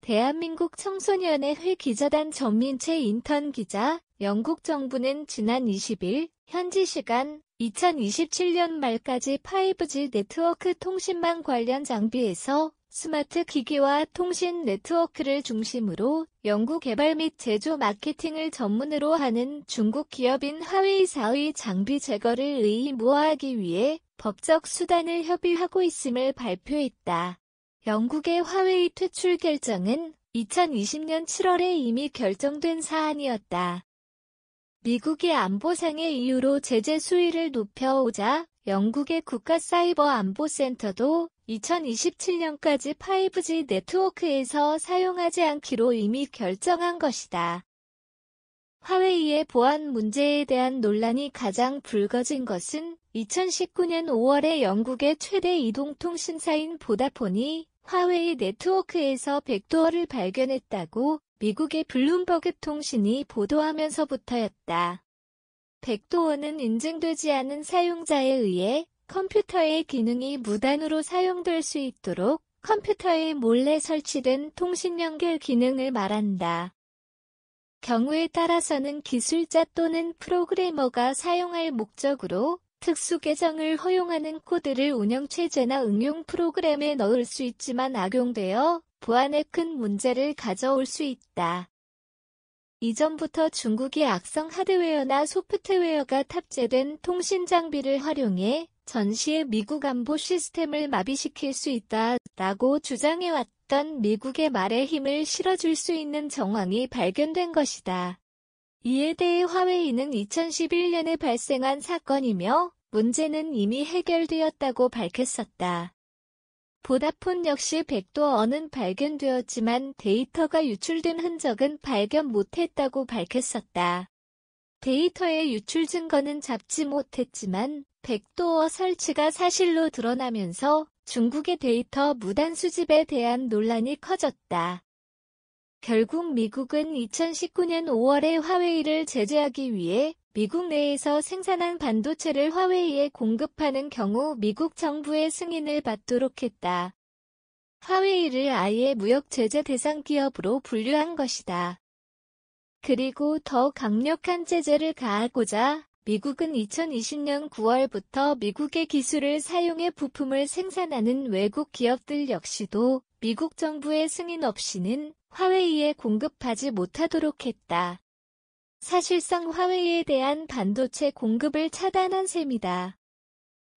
대한민국 청소년의 기자단 전민채 인턴 기자, 영국 정부는 지난 20일 현지 시간 2027년 말까지 5G 네트워크 통신망 관련 장비에서 스마트 기기와 통신 네트워크를 중심으로 연구 개발 및 제조 마케팅을 전문으로 하는 중국 기업인 화웨이사의 장비 제거를 의무화하기 위해 법적 수단을 협의하고 있음을 발표했다. 영국의 화웨이 퇴출 결정은 2020년 7월에 이미 결정된 사안이었다. 미국의 안보상의 이유로 제재 수위를 높여오자 영국의 국가사이버안보센터도 2027년까지 5G 네트워크에서 사용하지 않기로 이미 결정한 것이다. 화웨이의 보안 문제에 대한 논란이 가장 불거진 것은 2019년 5월에 영국의 최대 이동통신사인 보다폰이 화웨이 네트워크에서 백도어를 발견했다고 미국의 블룸버그 통신이 보도하면서부터였다. 백도어는 인증되지 않은 사용자에 의해 컴퓨터의 기능이 무단으로 사용될 수 있도록 컴퓨터에 몰래 설치된 통신 연결 기능을 말한다. 경우에 따라서는 기술자 또는 프로그래머가 사용할 목적으로 특수 계정을 허용하는 코드를 운영체제나 응용 프로그램에 넣을 수 있지만 악용되어 보안에 큰 문제를 가져올 수 있다. 이전부터 중국이 악성 하드웨어나 소프트웨어가 탑재된 통신 장비를 활용해 전시의 미국 안보 시스템을 마비시킬 수 있다라고 주장해왔던 미국의 말에 힘을 실어줄 수 있는 정황이 발견된 것이다. 이에 대해 화웨이는 2011년에 발생한 사건이며 문제는 이미 해결되었다고 밝혔었다. 보다폰 역시 백도어는 발견되었지만 데이터가 유출된 흔적은 발견 못했다고 밝혔었다. 데이터의 유출 증거는 잡지 못했지만 백도어 설치가 사실로 드러나면서 중국의 데이터 무단 수집에 대한 논란이 커졌다. 결국 미국은 2019년 5월에 화웨이를 제재하기 위해 미국 내에서 생산한 반도체를 화웨이에 공급하는 경우 미국 정부의 승인을 받도록 했다. 화웨이를 아예 무역 제재 대상 기업으로 분류한 것이다. 그리고 더 강력한 제재를 가하고자 미국은 2020년 9월부터 미국의 기술을 사용해 부품을 생산하는 외국 기업들 역시도 미국 정부의 승인 없이는 화웨이에 공급하지 못하도록 했다. 사실상 화웨이에 대한 반도체 공급을 차단한 셈이다.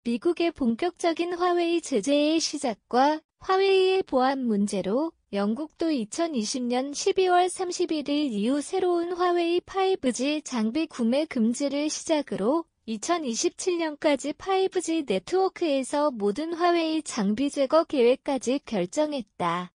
미국의 본격적인 화웨이 제재의 시작과 화웨이의 보안 문제로 영국도 2020년 12월 31일 이후 새로운 화웨이 5G 장비 구매 금지를 시작으로 2027년까지 5G 네트워크에서 모든 화웨이 장비 제거 계획까지 결정했다.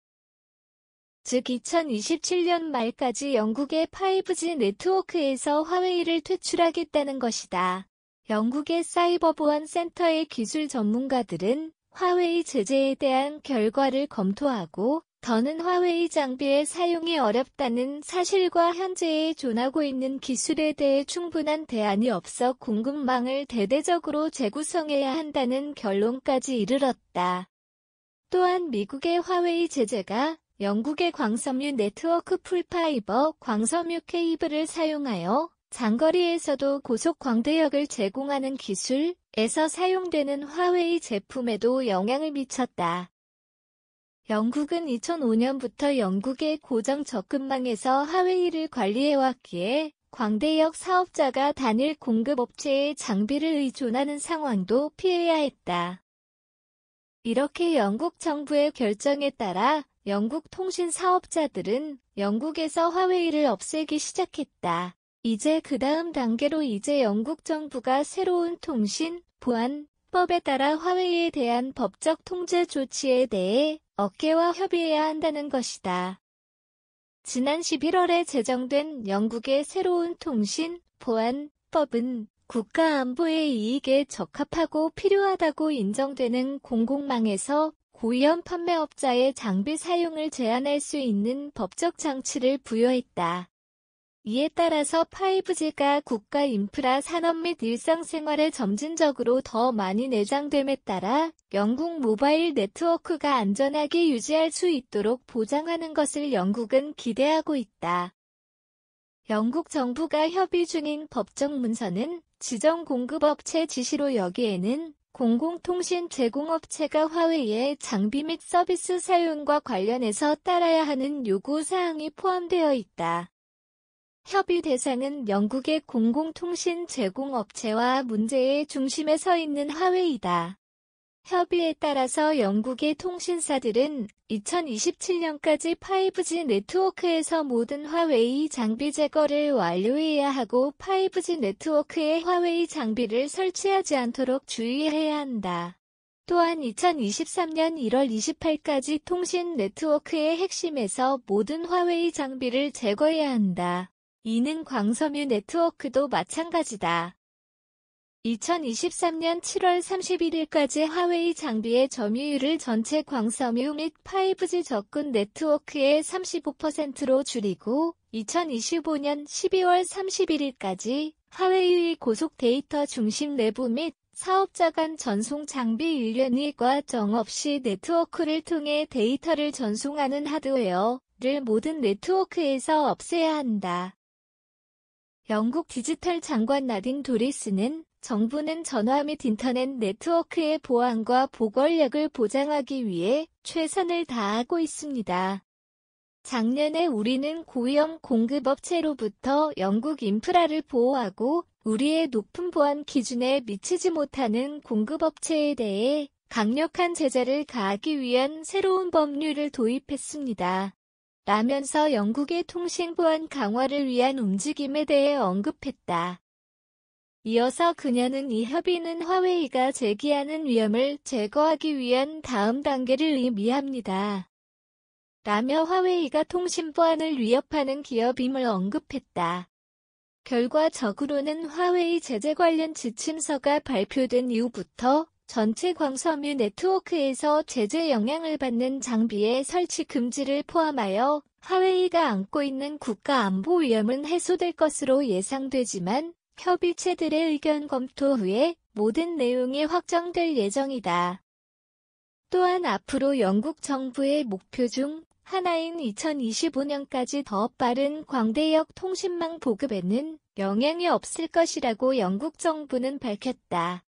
즉 2027년 말까지 영국의 5G 네트워크에서 화웨이를 퇴출하겠다는 것이다. 영국의 사이버 보안 센터의 기술 전문가들은 화웨이 제재에 대한 결과를 검토하고 더는 화웨이 장비의 사용이 어렵다는 사실과 현재에 존하고 있는 기술에 대해 충분한 대안이 없어 공급망을 대대적으로 재구성해야 한다는 결론까지 이르렀다. 또한 미국의 화웨이 제재가 영국의 광섬유 네트워크 풀파이버 광섬유 케이블을 사용하여 장거리에서도 고속 광대역을 제공하는 기술에서 사용되는 화웨이 제품에도 영향을 미쳤다. 영국은 2005년부터 영국의 고정 접근망에서 화웨이를 관리해왔기에 광대역 사업자가 단일 공급업체의 장비를 의존하는 상황도 피해야 했다. 이렇게 영국 정부의 결정에 따라 영국 통신 사업자들은 영국에서 화웨이를 없애기 시작했다. 이제 그 다음 단계로 영국 정부가 새로운 통신, 보안법에 따라 화웨이에 대한 법적 통제 조치에 대해 업계와 협의해야 한다는 것이다. 지난 11월에 제정된 영국의 새로운 통신, 보안법은 국가안보의 이익에 적합하고 필요하다고 인정되는 공공망에서 고위험 판매업자의 장비 사용을 제한할 수 있는 법적 장치를 부여했다. 이에 따라서 5G가 국가 인프라 산업 및 일상생활에 점진적으로 더 많이 내장됨에 따라 영국 모바일 네트워크가 안전하게 유지할 수 있도록 보장하는 것을 영국은 기대하고 있다. 영국 정부가 협의 중인 법적 문서는 지정 공급업체 지시로 여기에는 공공통신 제공업체가 화웨이의 장비 및 서비스 사용과 관련해서 따라야 하는 요구사항이 포함되어 있다. 협의 대상은 영국의 공공통신 제공업체와 문제의 중심에 서 있는 화웨이다. 협의에 따라서 영국의 통신사들은 2027년까지 5G 네트워크에서 모든 화웨이 장비 제거를 완료해야 하고 5G 네트워크에 화웨이 장비를 설치하지 않도록 주의해야 한다. 또한 2023년 1월 28일까지 통신 네트워크의 핵심에서 모든 화웨이 장비를 제거해야 한다. 이는 광섬유 네트워크도 마찬가지다. 2023년 7월 31일까지 화웨이 장비의 점유율을 전체 광섬유 및 5G 접근 네트워크의 35%로 줄이고 2025년 12월 31일까지 화웨이의 고속 데이터 중심 내부 및 사업자 간 전송 장비 일련이 과정 없이 네트워크를 통해 데이터를 전송하는 하드웨어를 모든 네트워크에서 없애야 한다. 영국 디지털 장관 나딘 도리스는 정부는 전화 및 인터넷 네트워크의 보안과 보건력을 보장하기 위해 최선을 다하고 있습니다. 작년에 우리는 고위험 공급업체로부터 영국 인프라를 보호하고 우리의 높은 보안 기준에 미치지 못하는 공급업체에 대해 강력한 제재를 가하기 위한 새로운 법률을 도입했습니다. 라면서 영국의 통신 보안 강화를 위한 움직임에 대해 언급했다. 이어서 그녀는 이 협의는 화웨이가 제기하는 위험을 제거하기 위한 다음 단계를 의미합니다. 라며 화웨이가 통신 보안을 위협하는 기업임을 언급했다. 결과적으로는 화웨이 제재 관련 지침서가 발표된 이후부터 전체 광섬유 네트워크에서 제재 영향을 받는 장비의 설치 금지를 포함하여 화웨이가 안고 있는 국가 안보 위험은 해소될 것으로 예상되지만 협의체들의 의견 검토 후에 모든 내용이 확정될 예정이다. 또한 앞으로 영국 정부의 목표 중 하나인 2025년까지 더 빠른 광대역 통신망 보급에는 영향이 없을 것이라고 영국 정부는 밝혔다.